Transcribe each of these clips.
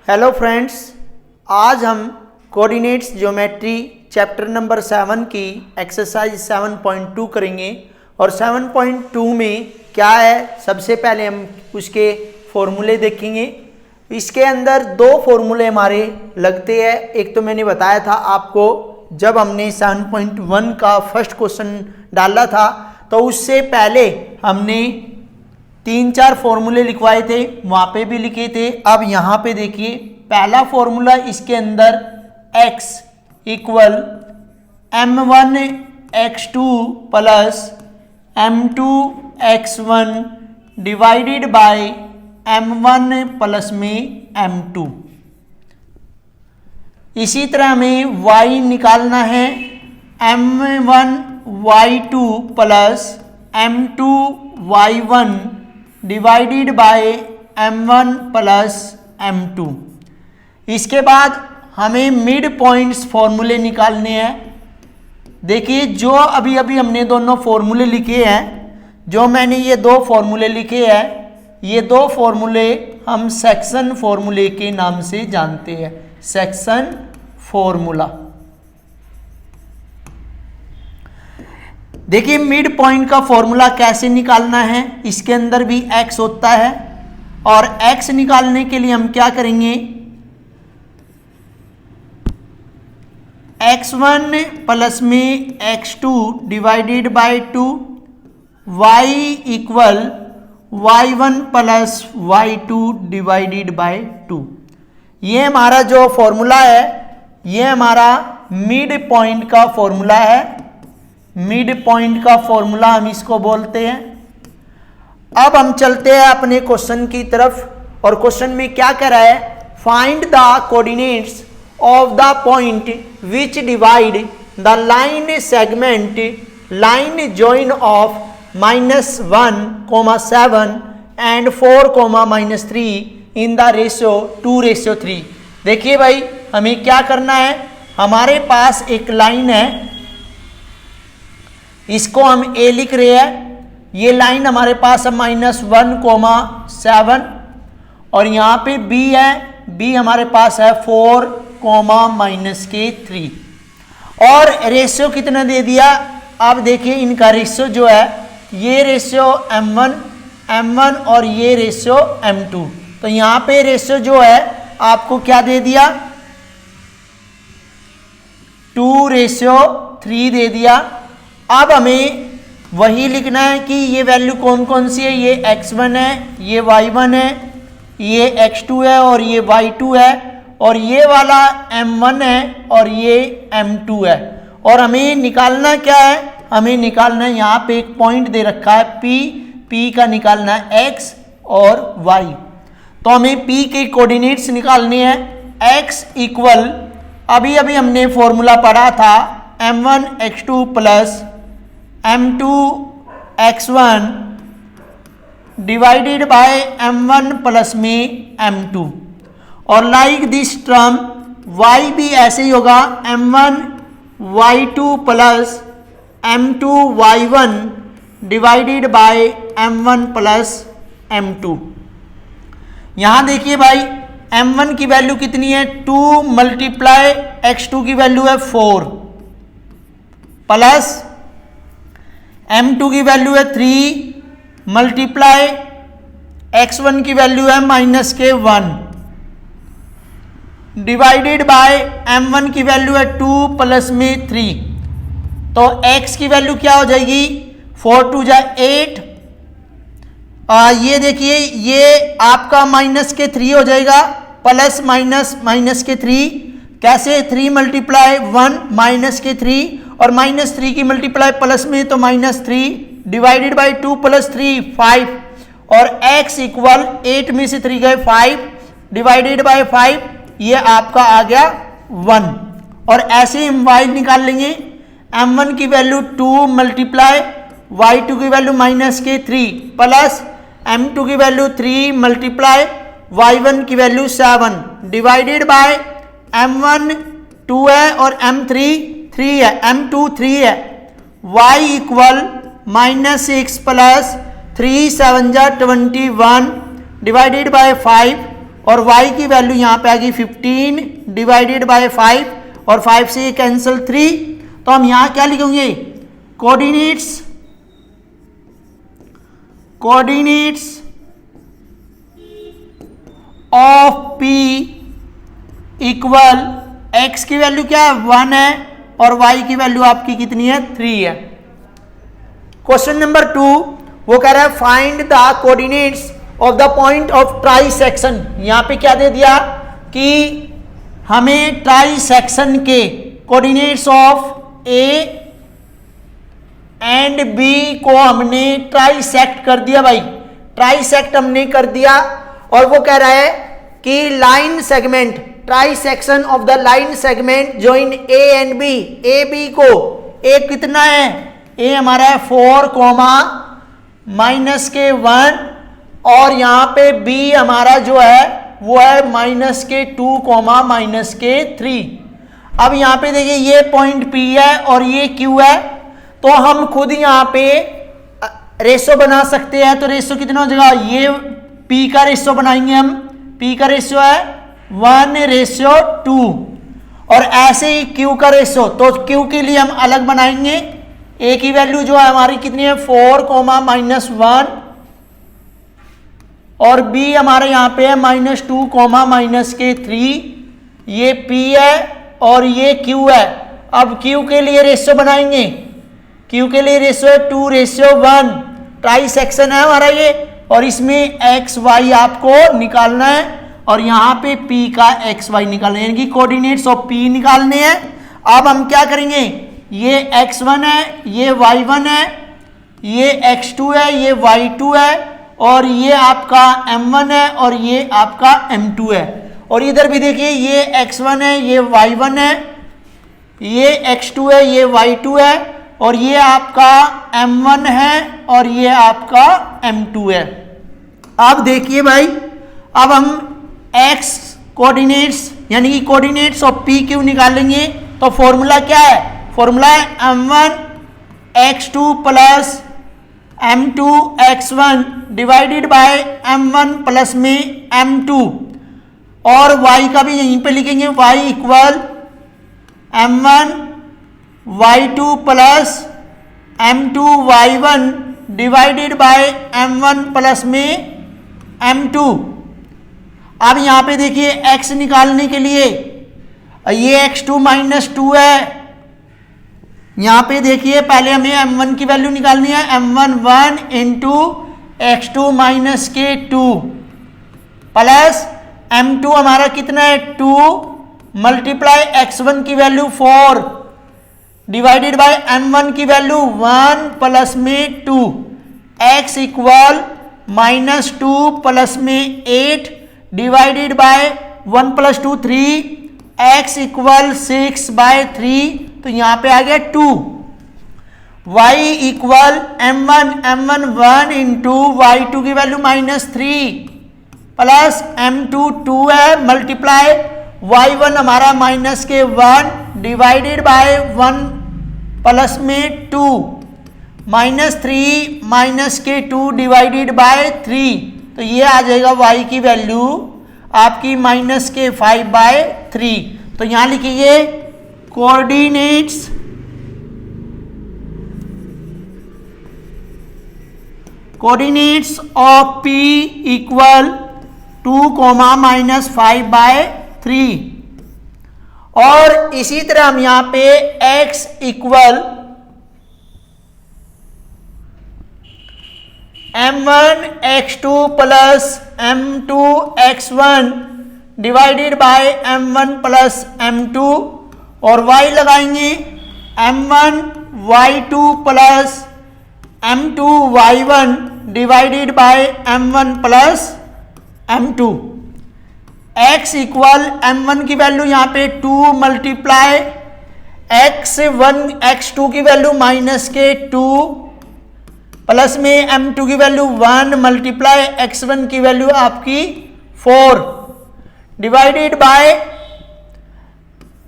Hello friends, आज हम coordinates geometry chapter number 7 की एक्सरसाइज 7.2 करेंगे। और 7.2 में क्या है, सबसे पहले हम उसके फॉर्मूले देखेंगे। इसके अंदर दो फॉर्मूले हमारे लगते हैं। एक तो मैंने बताया था आपको जब हमने 7.1 का फर्स्ट क्वेश्चन डाला था, तो उससे पहले हमने 3-4 फॉर्मूले लिखवाए थे, वहाँ पे भी लिखे थे। अब यहाँ पे देखिए, पहला फॉर्मूला इसके अंदर x equal m1 x2 plus m2 x1 divided by m1 plus में m2। इसी तरह हमें y निकालना है, m1 y2 plus m2 y1 divided by m1 plus m2। इसके बाद हमें मिड पॉइंट्स फॉर्मूले निकालने हैं। देखिए, जो अभी हमने दोनों फॉर्मूले लिखे हैं, जो मैंने ये दो फॉर्मूले लिखे हैं, ये दो फॉर्मूले हम सेक्शन फॉर्मूले के नाम से जानते हैं। Section formula. देखिए, मिड पॉइंट का फॉर्मूला कैसे निकालना है। इसके अंदर भी x होता है, और x निकालने के लिए हम क्या करेंगे, x1 प्लस में x2 divided by 2, y equal y1 plus y2 divided by 2। ये हमारा जो फॉर्मूला है, ये हमारा मिड पॉइंट का फॉर्मूला है। मिड पॉइंट का फॉर्मूला हम इसको बोलते हैं। अब हम चलते हैं अपने क्वेश्चन की तरफ, और क्वेश्चन में क्या कह रहा है, find the coordinates of the point which divide the line segment line join of -1, 7 and 4, -3 in the ratio 2:3। देखिए भाई, हमें क्या करना है, हमारे पास एक लाइन है, इसको हम a लिख रहे हैं। ये लाइन हमारे पास है -1, 7, और यहाँ पे b है, b हमारे पास है 4, -3। और रेशियो कितना दे दिया। अब देखिए, इनका रेशियो जो है, ये रेशियो m1 और ये रेशियो m2। तो यहाँ पे रेशियो जो है आपको क्या दे दिया, 2:3 दे दिया। अब हमें वही लिखना है कि ये वैल्यू कौन कौन सी है। ये x1 है, ये y1 है, ये x2 है, और ये y2 है, और ये वाला m1 है, और ये m2 है। और हमें निकालना क्या है, हमें निकालना है, यहाँ पे एक पॉइंट दे रखा है p का निकालना है x और y। तो हमें p के कोऑर्डिनेट्स निकालने हैं। x इक्वल अभी हमने फॉर्मूला पढ़ा था, m1 x2 plus m2 x1 divided by m1 plus में m2। और लाइक दिस टर्म y भी ऐसे ही होगा, m1 y2 plus m2 y1 divided by m1 plus m2। यहां देखिए भाई, m1 की वैल्यू कितनी है, 2 मल्टीप्लाई x2 की वैल्यू है 4, प्लस m2 की वैल्यू है 3 मल्टीप्लाई x1 की वैल्यू है -1 डिवाइडेड बाय m1 की वैल्यू है 2 प्लस में 3। तो x की वैल्यू क्या हो जाएगी, 4 2 8। ये देखिए, ये आपका -3 हो जाएगा, प्लस -3। कैसे, 3 मल्टीप्लाई 1 -3, और -3 की मल्टीप्लाई प्लस में तो -3 डिवाइडेड बाई 2 + 3 5। और x इक्वल 8 में से 3 गए 5 डिवाइडेड बाई 5, ये आपका आ गया 1। और ऐसे हम y निकाल लेंगे, m1 की वैल्यू 2 मल्टीप्लाई y2 की वैल्यू -3 प्लस m2 की वैल्यू 3 मल्टीप्लाई y1 की वैल्यू 7 डिवाइडेड बाय m1 2 है और m3 3 है, m2 3 है। y equal -6 plus 3 7 21 divided by 5 और y की वैल्यू यहाँ पे आ गई 15 डिवाइडेड बाय 5 और 5 से ये कैंसिल 3। तो हम यहाँ क्या लिखेंगे, coordinates of P equal x की वैल्यू क्या है 1 है और y की वैल्यू आपकी कितनी है 3 है। क्वेश्चन नंबर 2 वो कह रहा है find the coordinates of the point of try section. यहाँ पे क्या दे दिया कि हमें ट्राई सेक्शन के coordinates of A and B को हमने ट्राइसेक्ट कर दिया भाई, ट्राइसेक्ट हमने कर दिया। और वो कह रहा है कि line segment, trisection of the line segment join A and B, A B को A कितना है, A हमारा है 4 -1 और यहाँ पे B हमारा जो है वो है -2 -3। अब यहाँ पे देखिए ये पॉइंट P है और ये Q है, तो हम खुद यहाँ पे रेशो बना सकते हैं। तो रेशो कितना हो जाएगा, ये P का रेशो बनाएंगे हम, P का रेशो है 1:2 और ऐसे ही Q का रेशो, तो Q के लिए हम अलग बनाएंगे। A की वैल्यू जो है हमारी कितनी है 4 -1 और B हमारे यहाँ पे है -2 -3। ये P है और ये Q है। अब Q के लिए रेशो बनाएंगे, Q के लिए रेशो है 2:1, ट्राई सेक्शन है हमारा ये, और इसमें x y आपको निकालना है और यहाँ पे P का x y निकालना है, यानी कि कोऑर्डिनेट्स ऑफ P निकालने हैं। अब हम क्या करेंगे, ये x1 है, ये y1 है, ये x2 है, ये y2 है और ये आपका m1 है और ये आपका m2 है। और इधर भी देखिए ये x1 है, ये y1 है, ये x2 है, ये y2 है और ये आपका m1 है और ये आपका m2 है। अब देखिए भाई, अब हम x कोऑर्डिनेट्स यानी कि कोऑर्डिनेट्स ऑफ p q निकालेंगे। तो फॉर्मूला क्या है, फॉर्मूला है m1 x2 plus m2 x1 divided by m1 plus में m2 और y का भी यहीं पे लिखेंगे, y equal m1 y2 plus m2 y1 divided by m1 plus में m2। अब यहाँ पे देखिए x निकालने के लिए ये x2 -2 है, यहाँ पे देखिए पहले हमें m1 की वैल्यू निकालनी है, m1 1 into x2 -2 plus m2 हमारा कितना है 2 मल्टीप्लाई x1 की वैल्यू 4 डिवाइडेड बाय m1 की वैल्यू 1 प्लस में 2, x इक्वल -2 प्लस में 8 डिवाइडेड बाय 1 + 2 3, x इक्वल 6/3। तो यहाँ पे आ गया 2। y equal m1 1 into y2 की वैल्यू -3 प्लस m2 2 है मल्टीप्लाई y1 हमारा -1 डिवाइडेड बाय 1 प्लस में 2 -3 -2 डिवाइडेड बाय 3। तो ये आ जाएगा y की वैल्यू आपकी -5/3। तो यहाँ लिखिए कोऑर्डिनेट्स ऑफ P इक्वल 2, -5/3। और इसी तरह हम यहाँ पे x equal m1 x2 plus m2 x1 divided by m1 plus m2 और y लगाएंगे m1 y2 plus m2 y1 divided by m1 plus m2। x equal m1 की वैल्यू यहाँ पे 2 मल्टीप्लाई x1 x2 की वैल्यू -2 प्लस में m2 की value 1 multiply x1 की value आपकी 4 divided by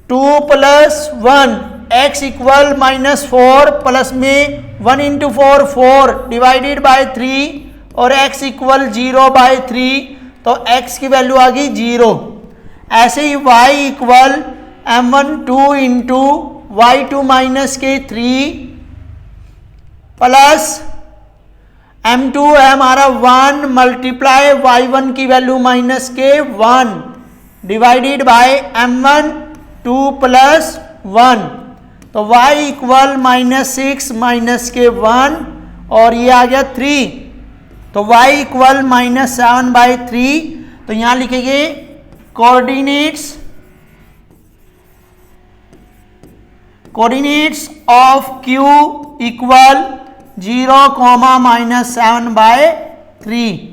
2 + 1 x equal -4 plus में 1 × 4 4 डिवाइडेड बाय 3 और x इक्वल 0/3। तो x की वैल्यू आ गई 0। ऐसे ही y equal m1 2 into y2 minus के 3 प्लस m2 है हमारा 1 मल्टीप्लाई y1 की वैल्यू माइनस के 1 डिवाइडेड बाय m1 2 प्लस 1। तो y इक्वल -6 माइनस के 1 और ये आ गया 3। तो y इक्वल -7/3। तो यहां लिखेंगे कोऑर्डिनेट्स ऑफ q इक्वल 0, -7/3।